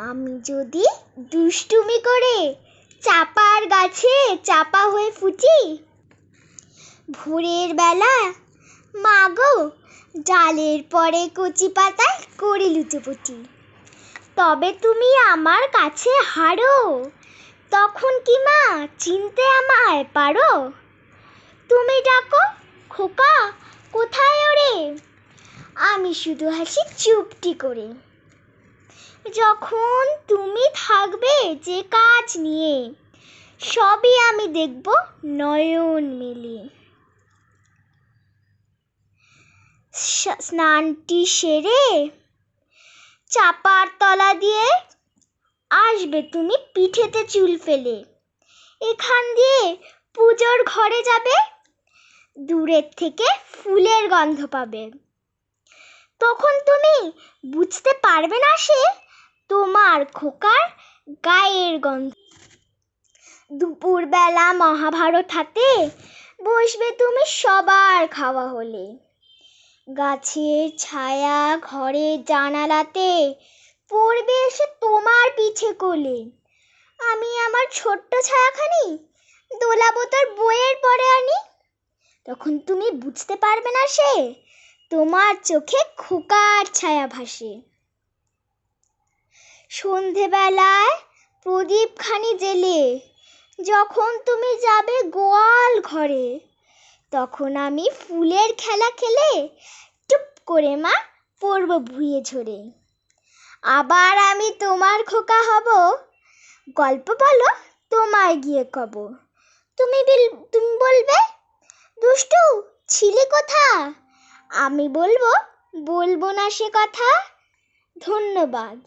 আমি যদি দুষ্টুমি করে চাপার গাছে চাপা হয়ে ফুটি, ভোরের বেলা মা গো ডালের পরে কচি পাতায় করি লুটোপুটি, তবে তুমি আমার কাছে হারো, তখন কি মা চিনতে আমায় পারো? তুমি ডাকো খোকা কোথায় ওরে, আমি শুধু হাসি চুপটি করে। যখন তুমি থাকবে যে কাজ নিয়ে, সবই আমি দেখব নয়ন মেলে। স্নানটি সেরে চাপার তলা দিয়ে আসবে তুমি পিঠেতে চুল ফেলে, এখান দিয়ে পুজোর ঘরে যাবে, দূরের থেকে ফুলের গন্ধ পাবে। তখন তুমি বুঝতে পারবে না সে তোমার খোকার গায়ের গন্ধ। দুপুরবেলা মহাভারত হাতে বসবে তুমি সবার খাওয়া হলে, গাছের ছায়া ঘরের জানালাতে পড়বে এসে তোমার পিঠে কোলে। আমি আমার ছোট্ট ছায়াখানি দোলাবো তোর বইয়ের পরে আনি, তখন তুমি বুঝতে পারবে না সে তোমার চোখে খোকার ছায়া ভাসে। সন্ধেবেলায় প্রদীপখানি জেলে যখন তুমি যাবে গোয়াল ঘরে, তখন আমি ফুলের খেলা খেলে টুপ করে মা পড়ব ভুঁয়ে ঝরে। আবার আমি তোমার খোকা হব, গল্প বলো তোমায় গিয়ে কব। তুমি বলবে দুষ্টু ছিলি কোথা, আমি বলবো না সে কথা। ধন্যবাদ।